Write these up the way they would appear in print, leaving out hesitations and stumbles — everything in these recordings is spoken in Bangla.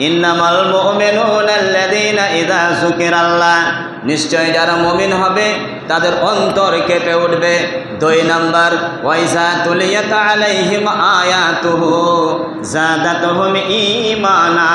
ইন্নামাল মুমিনুনা আল্লাযীনা ইযা যুকিরাল্লাহ, নিশ্চয় যারা মুমিন হবে তাদের অন্তর কেঁপে উঠবে। 2 নাম্বার, ওয়াইজা তুলিয়াত আলাইহিম আয়াতুহু যাদাতুহুম ঈমানা,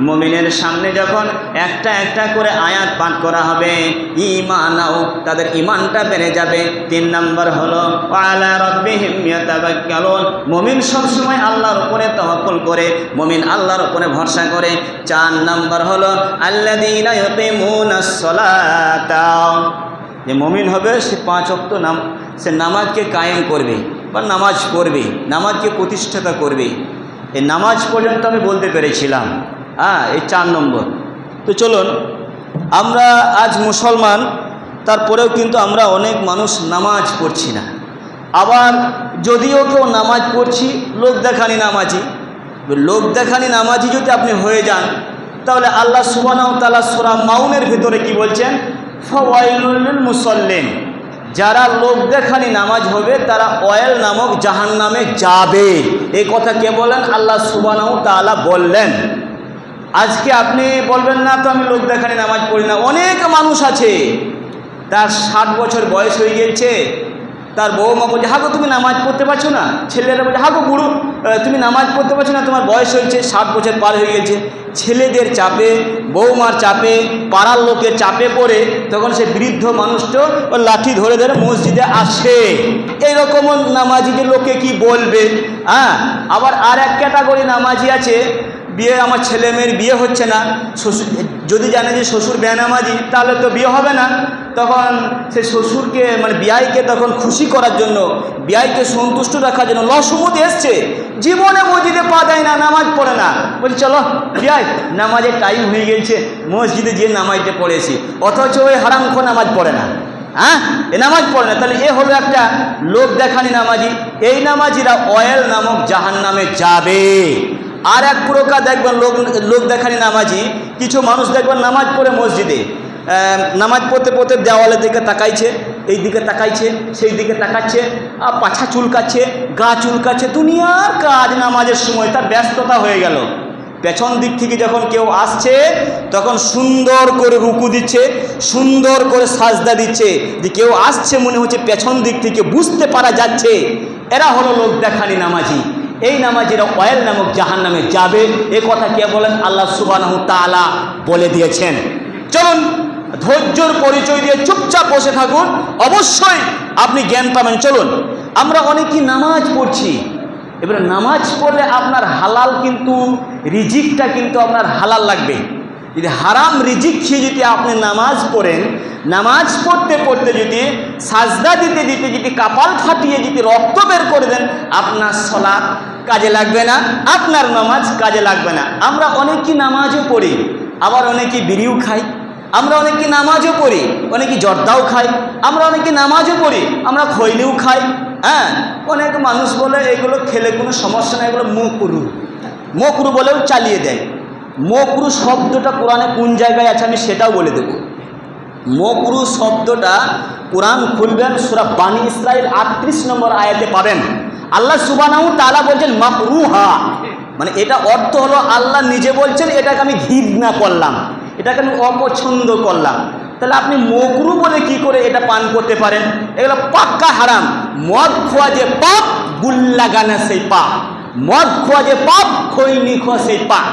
মুমিনের সামনে যখন একটা একটা করে আয়াত পাঠ করা হবে, ঈমানাও, তাদের ঈমানটা বেড়ে যাবে। 3 নাম্বার হলো ওয়ালা রাব্বিহিম ইয়াতাওয়াক্কালুন, মুমিন সবসময় আল্লাহর উপরে তাওয়াক্কুল করে, মুমিন আল্লাহর উপরে ভরসা করে। 4 নাম্বার হলো আল্লাযীনা ইউকিমুনাস সালাতা, যে মুমিন হবে সে 5 ওয়াক্ত সে নামাজকে কায়েম করবে বা নামাজ পড়বে, নামাজকে প্রতিষ্ঠাতা করবে। এই নামাজ পর্যন্ত আমি বলতে পেরেছিলাম। এই 4 নম্বর। তো চলুন, আমরা আজ মুসলমান, তারপরেও কিন্তু আমরা অনেক মানুষ নামাজ পড়ছি না। আবার যদিও কেউ নামাজ পড়ছি, লোক দেখানি নামাজি। লোক দেখানি নামাজি যদি আপনি হয়ে যান, তাহলে আল্লাহ সুবহানাহু ওয়া তাআলা সূরা মাউনের ভিতরে কি বলছেন? ফাওয়াইলুল লিল মুসাল্লিন, যারা লোক দেখানি নামাজ হবে তারা ওয়াইল নামক জাহান্নামে যাবে। এই কথা কে বলেন? আল্লাহ সুবহানাহু ওয়া তাআলা বললেন। আজকে আপনি বলবেন না তো আমি লোক দেখানি নামাজ পড়ি না। অনেক মানুষ আছে, তার 60 বছর বয়স হয়ে গেছে, তার বউমা বলছে হাগো তুমি নামাজ পড়তে পারছো না, ছেলেরা বলছে হাগো বুড়ো তুমি নামাজ পড়তে পারছো না, তোমার বয়স হয়েছে, 60 বছর পার হয়ে গেছে। ছেলেদের চাপে, বউমার চাপে, পাড়ার লোকের চাপে পড়ে তখন সে বৃদ্ধ মানুষটা ও লাঠি ধরে ধরে মসজিদে আসে। এইরকম নামাজিদের লোকে কি বলবে? আবার আর এক ক্যাটাগরি নামাজি আছে, বিয়ে, আমার ছেলে মেয়ের বিয়ে হচ্ছে না, শ্বশুর যদি জানে যে শ্বশুর বেনামাজি, তাহলে তো বিয়ে হবে না। তখন সে শ্বশুরকে মানে বিয়াইকে তখন খুশি করার জন্য, বিয়াইকে সন্তুষ্ট রাখার জন্য লসমুদ এসছে, জীবনে মসজিদে পা দেয় না, নামাজ পড়ে না, বলছি চলো বিয়াই নামাজের টাইম হয়ে গেছে, মসজিদে গিয়ে নামাজটা পড়েছি, অথচ ওই হারামখোর নামাজ পড়ে না। এ নামাজ পড়ে না, তাহলে এ হলো একটা লোক দেখানি নামাজি। এই নামাজিরা ওয়াইল নামক জাহান্নামে যাবে। আর এক প্রকার দেখবেন লোক দেখানি নামাজি, কিছু মানুষ দেখবেন নামাজ পড়ে মসজিদে, নামাজ পড়তে পড়তে দেওয়ালের দিকে তাকাইছে, এই দিকে তাকাইছে, সেই দিকে তাকাচ্ছে, পাছা চুলকাচ্ছে, গা চুলকাচ্ছে, দুনিয়ার কাজ নামাজের সময় তার ব্যস্ততা হয়ে গেল। পেছন দিক থেকে যখন কেউ আসছে তখন সুন্দর করে রুকু দিচ্ছে, সুন্দর করে সাজদা দিচ্ছে, যে কেউ আসছে মনে হচ্ছে পেছন দিক থেকে, বুঝতে পারা যাচ্ছে। এরা হলো লোক দেখানি নামাজি। এই নামাজিরা ওয়াইল নামক জাহান্নামে যাবে। এ কথা কে বলেন? আল্লাহ সুবহানাহু ওয়া তাআলা বলে দিয়েছেন। চলুন, ধৈর্যের পরিচয় দিয়ে চুপচাপ বসে থাকুন, অবশ্যই আপনি জ্ঞান পাবেন। চলুন, আমরা অনেকেই নামাজ পড়ছি, এবারে নামাজ পড়লে আপনার হালাল কিন্তু রিজিকটা কিন্তু আপনার হালাল লাগবে। যদি হারাম রিজিক খেয়ে যদি আপনি নামাজ পড়েন, নামাজ পড়তে পড়তে যদি সাজদা দিতে দিতে যদি কপাল ফাটিয়ে যদি রক্ত বের করে দেন, আপনার সালাত কাজে লাগবে না, আপনার নামাজ কাজে লাগবে না। আমরা অনেকেই নামাজও পড়ি, আবার অনেকেই বিড়িও খাই, আমরা অনেকে নামাজও পড়ি, অনেকে জর্দাও খাই, আমরা অনেকে নামাজও পড়ি, আমরা খৈলিও খাই। অনেক মানুষ বলে এগুলো খেলে কোনো সমস্যা নেই, এগুলো মকরু বলেও চালিয়ে দেয়। মকরু শব্দটা কোরআনে কোন জায়গায় আছে আমি সেটাও বলে দেব। মকরু শব্দটা কোরআন খুলবেন, সূরা বানী ইসরাইল 38 নম্বর আয়াতে পাবেন। আল্লাহ সুবহানাহু ওয়া তাআলা বলছেন মাকরুহা, মানে এটা অর্থ হলো আল্লাহ নিজে বলছেন এটাকে আমি ঘৃণা করলাম, এটাকে আমি অপছন্দ করলাম। তাহলে আপনি মকরু বলে কি করে এটা পান করতে পারেন? এগুলো পাক্কা হারাম। মদ খোয়া যে পাপ, গুল্লা গানা সেই পাপ। মদ খোয়া যে পাপ, খৈনি খোয়া সেই পাপ।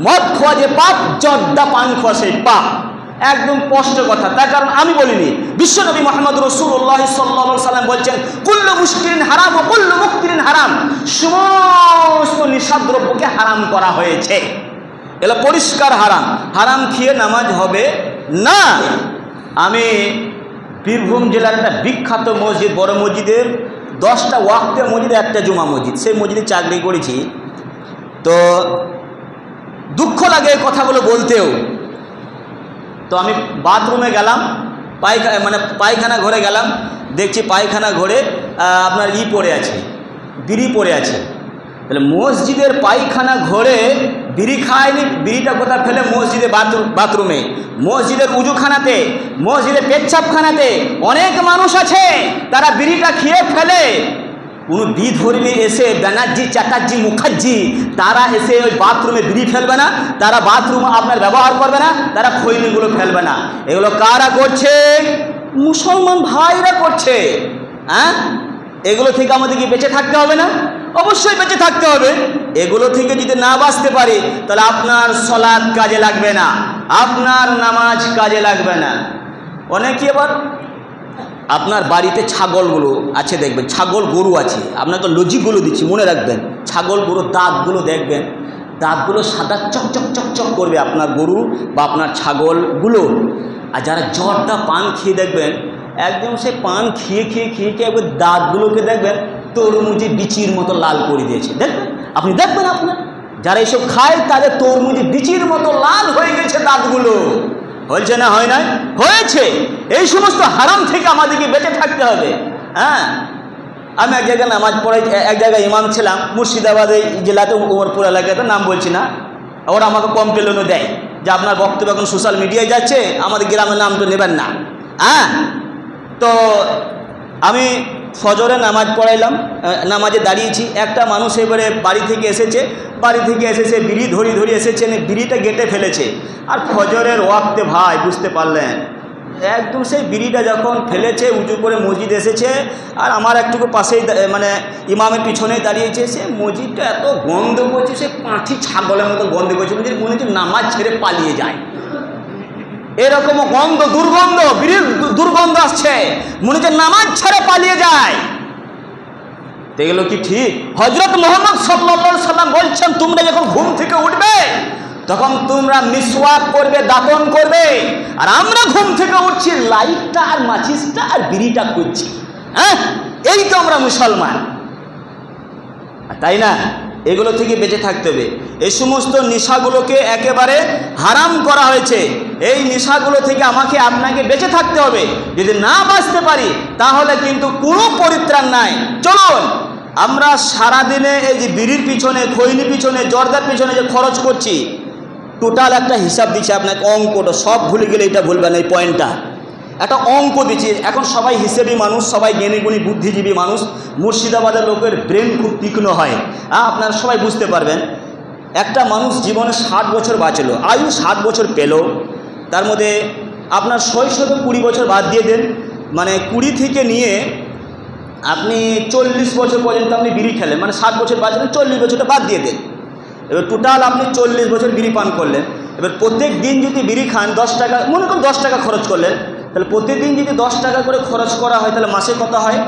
মদ খোয়া যে পাপ, জর্দা পান খোয়া সেই পাপ। একদম স্পষ্ট কথা। তার কারণ আমি বলিনি, বিশ্বনবী মুহাম্মদ রাসূলুল্লাহ সাল্লাল্লাহু আলাইহি ওয়াসাল্লাম বলছেন কুল্লু মুশকিরিন হারাম ওয়া কুল্লু মুফতিরিন হারাম, সমস্ত নিষিদ্ধদ্রব্যকে হারাম করা হয়েছে। এগুলো পরিষ্কার হারাম। হারাম খেয়ে নামাজ হবে না। আমি বীরভূম জেলার একটা বিখ্যাত মসজিদ, বড় মসজিদের 10টা ওয়াক্তের মসজিদে একটা জুমা মসজিদ, সেই মসজিদে চাকরি করেছি। তো দুঃখ লাগে এই কথাগুলো বলতেও। তো আমি বাথরুমে গেলাম, পায়খানা ঘরে গেলাম, দেখছি পায়খানা ঘরে আপনার পড়ে আছে, বিড়ি পড়ে আছে। তাহলে মসজিদের পায়খানা ঘরে বিড়ি খায়নি, বিড়িটা কোথায় ফেলে? মসজিদে বাথরুমে, মসজিদের উজুখানাতে, মসজিদের পেচ্ছাপখানাতে। অনেক মানুষ আছে তারা বিড়িটা খেয়ে ফেলে, কোনো বিধর্মী এসে ব্যানার্জি, চ্যাটার্জি, মুখার্জি তারা এসে ওই বাথরুমে বিড়ি ফেলবে না, তারা বাথরুম আপনার ব্যবহার করবে না, তারা খৈনিগুলো ফেলবে না। এগুলো কারা করছে? মুসলমান ভাইরা করছে। হ্যাঁ, এগুলো থেকে আমাদেরকে বেঁচে থাকতে হবে না? অবশ্যই বেঁচে থাকতে হবে। এগুলো থেকে যদি না বাঁচতে পারি তাহলে আপনার সালাত কাজে লাগবে না, আপনার নামাজ কাজে লাগবে না। অনেকে আবার আপনার বাড়িতে ছাগলগুলো আছে দেখবেন, ছাগল গরু আছে, আপনাকে লজিকগুলো দিচ্ছি মনে রাখবেন। ছাগল গরুর দাঁতগুলো দেখবেন, দাঁতগুলো সাদা চকচক চকচক করবে আপনার গরু বা আপনার ছাগলগুলো। আর যারা জর্দা পান খেয়ে দেখবেন, একদম সে পান খেয়ে খেয়ে খেয়ে খেয়ে একবার দাঁতগুলোকে দেখবেন তরমুজে বিচির মতো লাল করে দিয়েছে। দেখবেন, আপনি দেখবেন আপনার যারা এইসব খায় তাদের তরমুজে বিচির মতো লাল হয়ে গেছে দাঁতগুলো। হয়েছে না হয় না? হয়েছে। এই সমস্ত হারাম থেকে আমাদেরকে বেঁচে থাকতে হবে। হ্যাঁ, আমি এক জায়গায় নামাজ পড়াই, এক জায়গায় ইমাম ছিলাম মুর্শিদাবাদে জেলাতে, উমরপুর এলাকাতে, নাম বলছি না। ওরা আমাকে কমপ্লেনও দেয় যে আপনার বক্তব্য এখন সোশ্যাল মিডিয়ায় যাচ্ছে, আমাদের গ্রামের নাম তো নেবেন না। হ্যাঁ, তো আমি ফজরে নামাজ পড়াইলাম, নামাজে দাঁড়িয়েছি। একটা মানুষ এবারে বাড়ি থেকে এসেছে, বিড়ি ধরি এসেছে, বিড়িটা গেটে ফেলেছে। আর ফজরের ওয়াক্তে ভাই বুঝতে পারলেন, একদম সেই বিড়িটা যখন ফেলেছে, উঁচু করে মসজিদ এসেছে, আর আমার একটুকু পাশেই মানে ইমামের পিছনেই দাঁড়িয়েছে। সে মসজিদটা এত গন্ধ করছে, সে পাঁঠি ছাগলের মতো গন্ধ করছে, মনে হচ্ছে নামাজ ছেড়ে পালিয়ে যায়। এরকম গন্ধ, দুর্গন্ধ, বিড়ির দুর্গন্ধ আসছে, মনে হচ্ছে নামাজ ছেড়ে পালিয়ে যায়। এগুলো কি ঠিক? হযরত মুহাম্মদ সাল্লাল্লাহু আলাইহি সাল্লাম বলছেন, তোমরা যখন ঘুম থেকে উঠবে তখন তোমরা মিসওয়াক করবে, দাঁতন করবে। আর আমরা ঘুম থেকে উঠছি, লাইটটা আর মাচিসটা আর বিড়িটা করছি। হ্যাঁ, এই তো আমরা মুসলমান, তাই না? এগুলো থেকে বেঁচে থাকতে হবে। এই সমস্ত নেশাগুলোকে একেবারে হারাম করা হয়েছে। এই নেশাগুলো থেকে আমাকে আপনাকে বেঁচে থাকতে হবে। যদি না বাঁচতে পারি তাহলে কিন্তু কোনো পরিত্রাণ নাই। চলুন আমরা সারাদিনে এই যে বিড়ির পিছনে, খৈনি পিছনে, জর্দার পিছনে যে খরচ করছি, টোটাল একটা হিসাব দিচ্ছি আপনাকে, অঙ্কটা সব ভুলে গেলে এটা ভুলবেন, এই পয়েন্টটা একটা অঙ্ক দিচ্ছি। এখন সবাই হিসেবি মানুষ, সবাই জ্ঞানীগুণী বুদ্ধিজীবী মানুষ। মুর্শিদাবাদের লোকের ব্রেন খুব তীক্ষ্ণ হয়। আপনারা সবাই বুঝতে পারবেন। একটা মানুষ জীবনে 60 বছর বাঁচলো, আয়ু 60 বছর পেল, তার মধ্যে আপনার শৈশবে 20 বছর বাদ দিয়ে দেন, মানে 20 থেকে নিয়ে আপনি 40 বছর পর্যন্ত আপনি বিড়ি খেলেন, মানে 60 বছর বাঁচলেন, 40 বছরটা বাদ দিয়ে দেন। এবার টোটাল আপনি 40 বছর বিড়ি পান করলেন। এবার প্রত্যেক দিন যদি বিড়ি খান, 10 টাকা, মনে করুন 10 টাকা খরচ করলেন, তাহলে প্রতিদিন যদি 10 টাকা করে খরচ করা হয় তাহলে মাসে কত হয়?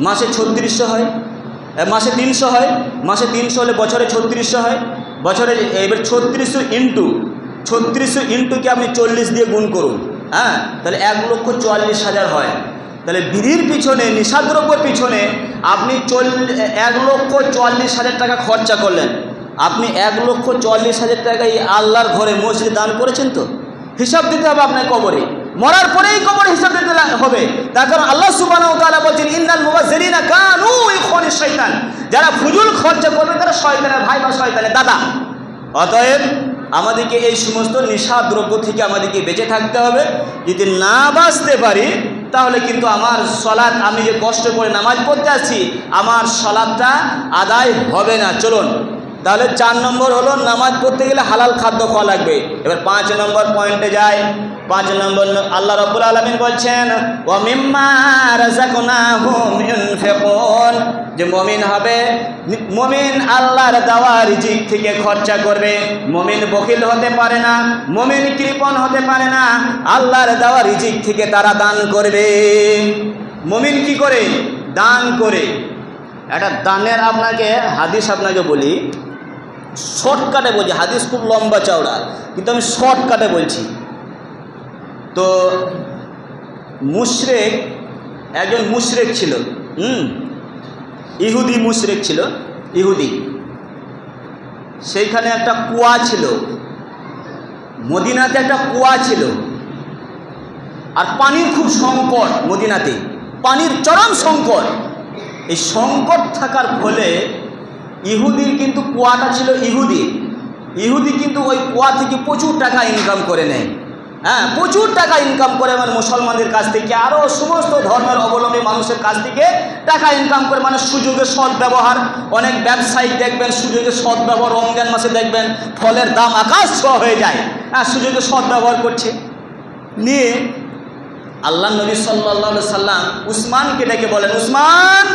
মাসে 3600 হয়, মাসে 300 হয়, মাসে 300 হলে বছরে 3600 হয়, বছরে এবার 3600 ইন্টুকে আপনি 40 দিয়ে গুণ করুন। হ্যাঁ, তাহলে 1,40,000 হয়। তাহলে বিড়ির পিছনে, নেশাদ্রব্যের পিছনে আপনি 1,40,000 টাকা খরচা করলেন। আপনি 1,40,000 টাকা এই আল্লাহর ঘরে মসজিদে দান করেছেন তো? হিসাব দিতে হবে আপনার কবরে, মরার পরেই কবরে হিসাব দিতে হবে। তার কারণ আল্লাহ সুবহানাহু ওয়া তাআলা বলেন, ইন্নাল মুবাযযিরিনা কানু ইখওয়ানিশ শাইতান, যারা ফুজুল খরচা করবে তারা শয়তানের ভাই বা শয়তানের দাদা। অতএব আমাদেরকে এই সমস্ত নেশাদ্রব্য থেকে আমাদেরকে বেঁচে থাকতে হবে। যদি না বাঁচতে পারি তাহলে কিন্তু আমার সালাত, আমি যে কষ্ট করে নামাজ পড়তে আসছি, আমার সালাতটা আদায় হবে না। চলুন তাহলে 4 নম্বর হলো, নামাজ পড়তে গেলে হালাল খাদ্য খাওয়া লাগবে। এবার 5 নম্বর পয়েন্টে যায়। 5 নম্বর আল্লাহ রাব্বুল আলামিন বলছেন, ওয়া মিম্মা রাযাকনাহুম ইউনফিকুন, যে মুমিন হবে, মুমিন আল্লাহর দেওয়া রিজিক থেকে খরচা করবে। মুমিন বখিল হতে পারে না, মুমিন কৃপণ হতে পারে না, আল্লাহর দেওয়া রিজিক থেকে তারা দান করবে। মুমিন কি করে? দান করে। একটা দানের আপনাকে হাদিস আপনাকে বলি, শর্টকাটে বলছি, হাদিস খুব লম্বা চওড়া, কিন্তু আমি শর্টকাটে বলছি। তো মুশরিক, একজন মুশরিক ছিল, ইহুদি মুশরিক ছিল, ইহুদি। সেইখানে একটা কুয়া ছিল, মদিনাতে একটা কুয়া ছিল, আর পানির খুব সংকট, মদিনাতে পানির চরম সংকট। এই সংকট থাকার ফলে ইহুদির কিন্তু কুয়াটা ছিল ইহুদি কিন্তু ওই কুয়া থেকে প্রচুর টাকা ইনকাম করে নেয়। হ্যাঁ, প্রচুর টাকা ইনকাম করে মানে মুসলমানদের কাছ থেকে, আরও সমস্ত ধর্মের অবলম্বী মানুষের কাছ থেকে টাকা ইনকাম করে, মানে সুযোগের সদ্ব্যবহার। অনেক ব্যবসায়িক দেখবেন সুযোগের সদ্ব্যবহার, রমজান মাসে দেখবেন ফলের দাম আকাশ ছোঁয়া হয়ে যায়, হ্যাঁ, সুযোগের সদ্ব্যবহার করছে। নিয়ে আল্লাহ নবী সাল্লাল্লাহু আলাইহি সাল্লাম উসমানকে ডেকে বলেন, উসমান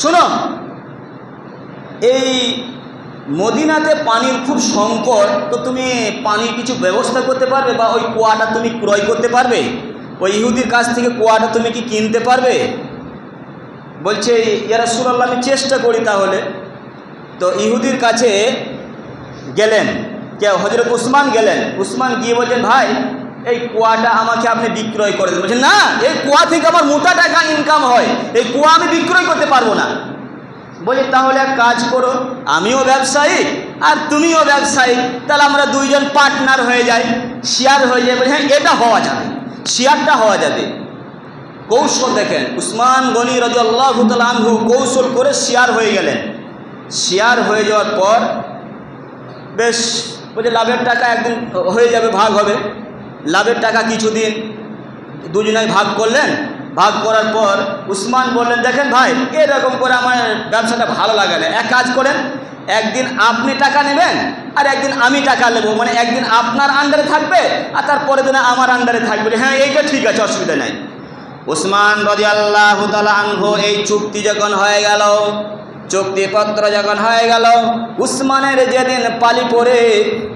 শোনো, এই মদিনাতে পানির খুব সংকট, তো তুমি পানির কিছু ব্যবস্থা করতে পারবে, বা ওই কুয়াটা তুমি ক্রয় করতে পারবে? ওই ইহুদির কাছ থেকে কুয়াটা তুমি কি কিনতে পারবে? বলছে, ইয়া রাসূলুল্লাহ, আমি চেষ্টা করি তাহলে। তো ইহুদির কাছে গেলেন, কে? হযরত উসমান গেলেন। উসমান গিয়ে বলছেন, ভাই এই কুয়াটা আমাকে আপনি বিক্রয় করে দেন। বলছেন, না, এই কুয়া থেকে আমার মোটা টাকা ইনকাম হয়, এই কুয়া আমি বিক্রয় করতে পারবো না। বলি, তাহলে এক কাজ করো, আমিও ব্যবসায়ী আর তুমিও ব্যবসায়ী, তাহলে আমরা দুইজন পার্টনার হয়ে যাই, শেয়ার হয়ে যাবে। হ্যাঁ, এটা হওয়া যাবে, শেয়ারটা হওয়া যাবে। কৌশল দেখেন, উসমান গনি রাদিয়াল্লাহু তাআলা আনহু কৌশল করে শেয়ার হয়ে গেলেন। শেয়ার হয়ে যাওয়ার পর বেশ বলছে লাভের টাকা একদিন হয়ে যাবে, ভাগ হবে। লাভের টাকা কিছুদিন দুজনাই ভাগ করলেন। ভাগ করার পর উসমান বললেন, দেখেন ভাই, এরকম করে আমার ব্যবসাটা ভালো লাগে না, এক কাজ করেন, একদিন আপনি টাকা নেবেন আর একদিন আমি টাকা নেব, মানে একদিন আপনার আন্ডারে থাকবে আর তারপরের দিনে আমার আন্ডারে থাকবে। হ্যাঁ, এইটা ঠিক আছে, অসুবিধা নাই। উসমান রাদিয়াল্লাহু তাআলা আনহু এই চুক্তি যখন হয়ে গেল, চুক্তিপত্র যখন হয়ে গেল, উসমানের যেদিন পালি পড়ে,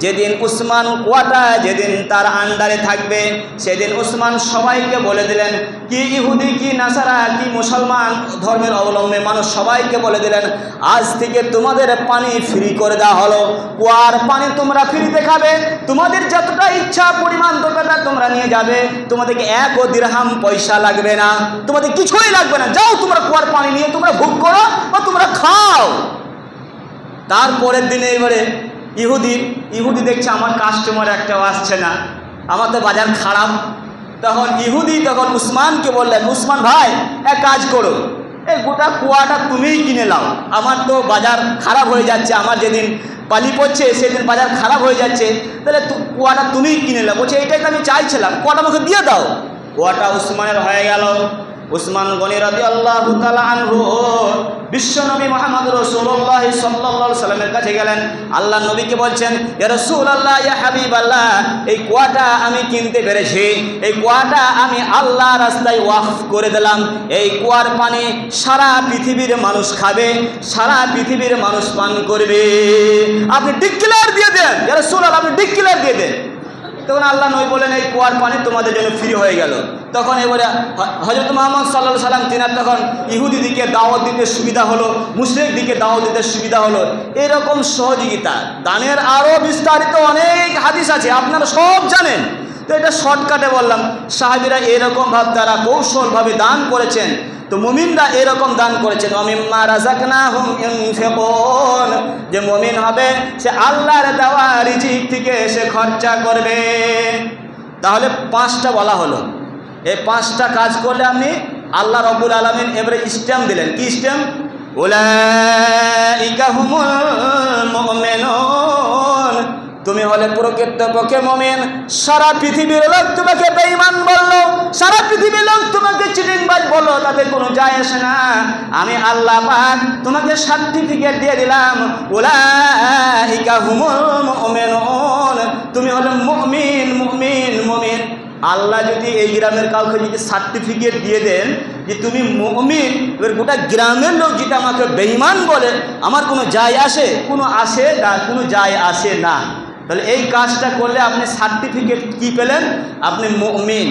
যেদিন উসমান কুয়াটা যেদিন তার আন্ডারে থাকবে, সেদিন উসমান সবাইকে বলে দিলেন, কি ইহুদি কি নাসারা কি মুসলমান ধর্মের অবলম্বী মানুষ সবাইকে বলে দিলেন, আজ থেকে তোমাদের পানি ফ্রি করে দেওয়া হলো, কুয়ার পানি তোমরা ফ্রিতে খাবে, তোমাদের যতটা ইচ্ছা পরিমাণ ততটা তোমরা নিয়ে যাবে, তোমাদেরকে একও দিরহাম পয়সা লাগবে না, তোমাদের কিছুই লাগবে না, যাও তোমরা কুয়ার পানি নিয়ে তোমরা ভোগ করো বা তোমরা খাও। তারপরের দিনে এবারে ইহুদি দেখছে আমার কাস্টমার একটাও আসছে না, আমার তো বাজার খারাপ। তখন ইহুদি তখন উসমানকে বললেন, উসমান ভাই, এক কাজ করো, এই গোটা কুয়াটা তুমিই কিনে নাও, আমার তো বাজার খারাপ হয়ে যাচ্ছে, আমার যেদিন পালি পড়ছে সেদিন বাজার খারাপ হয়ে যাচ্ছে, তাহলে কুয়াটা তুমিই কিনে নাও। বলছে, এইটাই তো আমি চাইছিলাম, কুয়াটা আমাকে দিয়ে দাও। কুয়াটা উসমানের হয়ে গেল। উসমান গনি রাদিয়াল্লাহু তাআলা আনহু বিশ্বনবী মুহাম্মদ রাসূলুল্লাহ সাল্লাল্লাহু আলাইহি সাল্লামের কাছে গেলেন। আল্লাহ নবীকে বলছেন, ইয়া রাসূলুল্লাহ, ইয়া হাবিবাল্লাহ, এই কুয়াটা আমি কিনতে পেরেছি, এই কুয়াটা আমি আল্লাহর রাস্তায় ওয়াকফ করে দিলাম, এই কুয়ার পানি সারা পৃথিবীর মানুষ খাবে, সারা পৃথিবীর মানুষ পান করবে, আপনি ডিক্লেয়ার দিয়ে দেন, ইয়া রাসূলুল্লাহ, আপনি ডিক্লেয়ার দিয়ে দেন। তখন আল্লাহ নবী বলেন, এই কুয়ার পানি তোমাদের জন্য ফ্রি হয়ে গেল। তখন এবারে হযরত মুহাম্মদ সাল্লাল্লাহু আলাইহি সাল্লাম তিনার তখন ইহুদি দিকে দাওয়াত দিতে সুবিধা হলো, মুশরিক দিকে দাওয়াত দিতে সুবিধা হলো। এরকম সহযোগিতা দানের আরও বিস্তারিত অনেক হাদিস আছে, আপনারা সব জানেন, তো এটা শর্টকাটে বললাম। সাহাবীরা এরকমভাবে তারা কৌশলভাবে দান করেছেন, তো মুমিনরা এরকম দান করেছেন, ওয়ামিম্মা রাযাকনাহুম ইউনফিকুন, যে মুমিন হবে সে আল্লাহর দেওয়া রিজিক থেকে সে খরচা করবে। তাহলে 5টা বলা হলো, এই 5টা কাজ করলে আপনি আল্লাহ রাব্বুল আলামিন এবারে স্ট্যাম্প দিলেন। কি স্ট্যাম্প? উলাইকা হুমুল মুমিনুন, তুমি হলে প্রকৃতপক্ষে মুমিন। সারা পৃথিবীর লোক তোমাকে বেঈমান বললো, সারা পৃথিবীর লোক তোমাকে চিটিংবাজ বললো, তাতে কোনো যায় আসে না, আমি আল্লাহ পাক তোমাকে সার্টিফিকেট দিয়ে দিলাম, উলাইকা হুমুল মুমিনুন, তুমি হলে মুমিন মুমিন মুমিন। আল্লাহ যদি এই গ্রামের কাউকে যদি সার্টিফিকেট দিয়ে দেন যে তুমি মুমিন, এবার গোটা গ্রামের লোক যদি আমাকে বেঈমান বলে, আমার কোনো যায় আসে? কোনো যায় আসে না। তাহলে এই কাজটা করলে আপনি সার্টিফিকেট কি পেলেন? আপনি মুমিন।